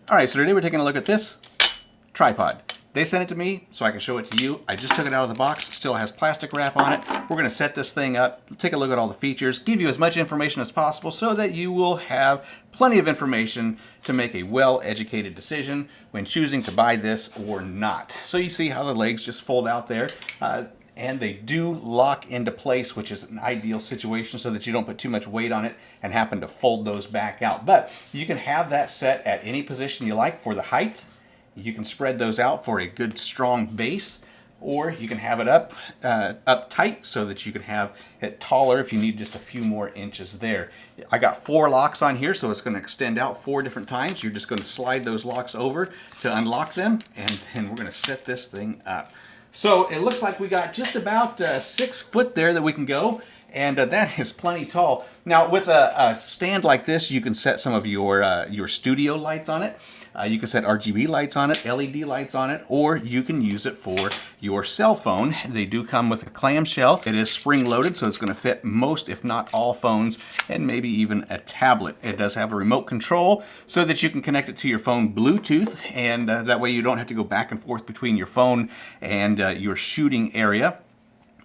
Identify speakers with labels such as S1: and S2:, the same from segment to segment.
S1: All right, so today we're taking a look at this tripod. They sent it to me so I can show it to you. I just took it out of the box. It still has plastic wrap on it. We're going to set this thing up, take a look at all the features, give you as much information as possible so that you will have plenty of information to make a well-educated decision when choosing to buy this or not. So you see how the legs just fold out there. And they do lock into place, which is an ideal situation so that you don't put too much weight on it and happen to fold those back out. But you can have that set at any position you like for the height. You can spread those out for a good strong base, or you can have it up tight so that you can have it taller if you need just a few more inches there. I got 4 locks on here, so it's going to extend out 4 different times. You're just going to slide those locks over to unlock them, and then we're going to set this thing up. So it looks like we got just about 6 foot there that we can go, and that is plenty tall. Now with a stand like this, you can set some of your studio lights on it. You can set RGB lights on it, LED lights on it, or you can use it for your cell phone. They do come with a clamshell. It is spring loaded, so it's going to fit most, if not all, phones, and maybe even a tablet. It does have a remote control so that you can connect it to your phone Bluetooth, and that way you don't have to go back and forth between your phone and your shooting area.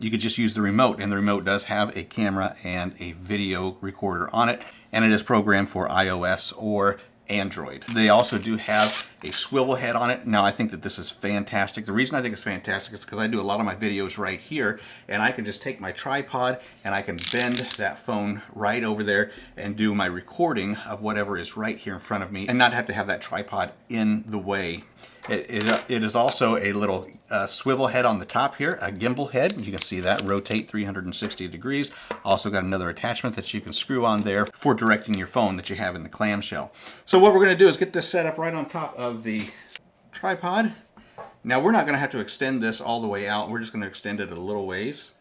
S1: You could just use the remote, and the remote does have a camera and a video recorder on it, and it is programmed for iOS or Android. They also do have a swivel head on it. Now I think that this is fantastic. The reason I think it's fantastic is because I do a lot of my videos right here, and I can just take my tripod and I can bend that phone right over there and do my recording of whatever is right here in front of me and not have to have that tripod in the way. It is also a little swivel head on the top here, a gimbal head. You can see that rotate 360 degrees. Also got another attachment that you can screw on there for directing your phone that you have in the clamshell. So what we're going to do is get this set up right on top of the tripod. Now we're not going to have to extend this all the way out. We're just going to extend it a little ways.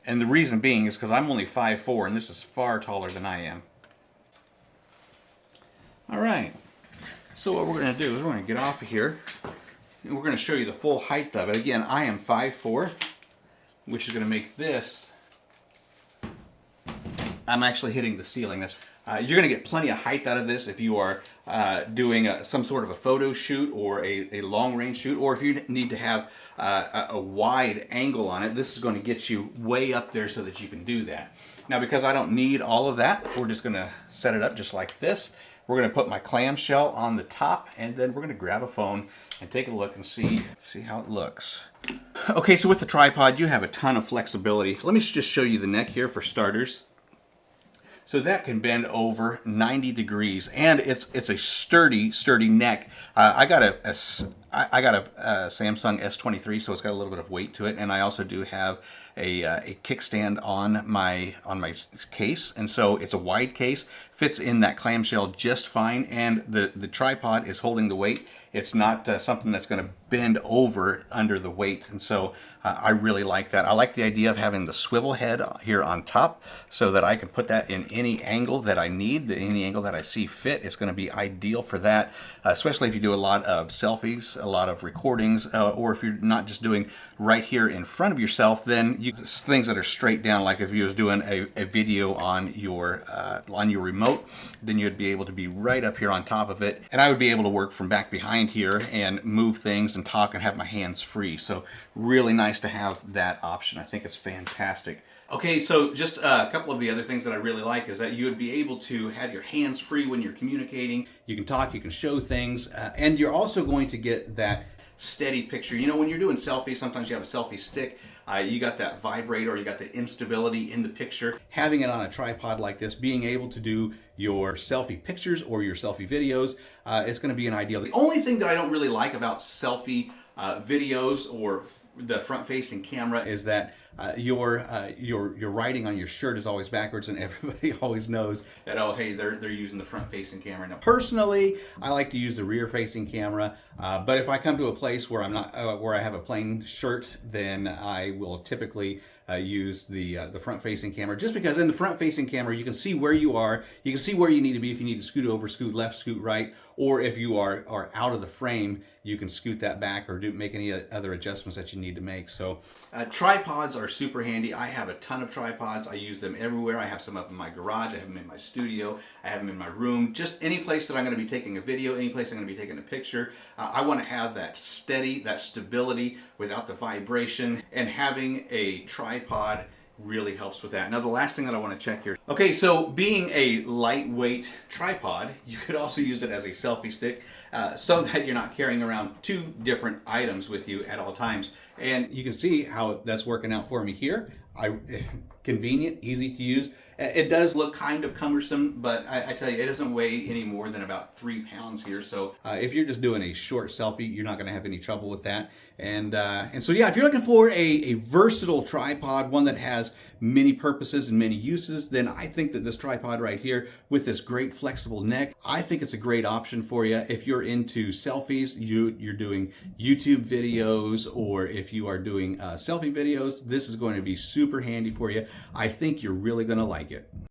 S1: And the reason being is because I'm only 5'4", and this is far taller than I am. All right. So what we're going to do is we're going to get off of here, and we're going to show you the full height of it. Again, I am 5'4", which is going to make this, I'm actually hitting the ceiling. You're going to get plenty of height out of this if you are doing some sort of a photo shoot or a long-range shoot, or if you need to have a wide angle on it. This is going to get you way up there so that you can do that. Now, because I don't need all of that, we're just going to set it up just like this. We're going to put my clamshell on the top, and then we're going to grab a phone and take a look and see how it looks. Okay, so with the tripod, you have a ton of flexibility. Let me just show you the neck here for starters. So that can bend over 90 degrees, and it's a sturdy neck. I got a Samsung S23, so it's got a little bit of weight to it, and I also do have a kickstand on my case, and so it's a wide case, fits in that clamshell just fine, and the tripod is holding the weight. It's not something that's going to bend over under the weight, and so I really like that. I like the idea of having the swivel head here on top so that I can put that in any angle that I need, any angle that I see fit. It's going to be ideal for that, especially if you do a lot of selfies, a lot of recordings, or if you're not just doing right here in front of yourself, then things that are straight down, like if you was doing a video on your remote, then you'd be able to be right up here on top of it, and I would be able to work from back behind here and move things and talk and have my hands free. So really nice to have that option. I think it's fantastic. Okay, so just a couple of the other things that I really like is that you would be able to have your hands free when you're communicating. You can talk, you can show things, and you're also going to get that steady picture. You know, when you're doing selfies, sometimes you have a selfie stick, you got that vibrate, or you got the instability in the picture. Having it on a tripod like this, being able to do your selfie pictures or your selfie videos, it's going to be an ideal. The only thing that I don't really like about selfie videos or the front-facing camera is that your writing on your shirt is always backwards, and everybody always knows that, oh, hey, they're using the front-facing camera. Now, personally, I like to use the rear-facing camera, but if I come to a place where I'm not where I have a plain shirt, then I will typically use the front-facing camera, just because in the front-facing camera you can see where you are, you can see where you need to be if you need to scoot over, scoot left, scoot right, or if you are out of the frame, you can scoot that back or make any other adjustments that you need to make. So tripods are super handy. I have a ton of tripods. I use them everywhere. I have some up in my garage. I have them in my studio. I have them in my room. Just any place that I'm going to be taking a video, any place I'm going to be taking a picture. I want to have that steady, that stability without the vibration, and having a tripod really helps with that. Now the last thing that I want to check here. Okay, so being a lightweight tripod, you could also use it as a selfie stick so that you're not carrying around two different items with you at all times. And you can see how that's working out for me here. Convenient, easy to use. It does look kind of cumbersome, but I tell you, it doesn't weigh any more than about 3 pounds here. So if you're just doing a short selfie, you're not going to have any trouble with that. And so yeah, if you're looking for a versatile tripod, one that has many purposes and many uses, then I think that this tripod right here with this great flexible neck, I think it's a great option for you. If you're into selfies, you're doing YouTube videos, or if you are doing selfie videos, this is going to be super handy for you. I think you're really going to like it.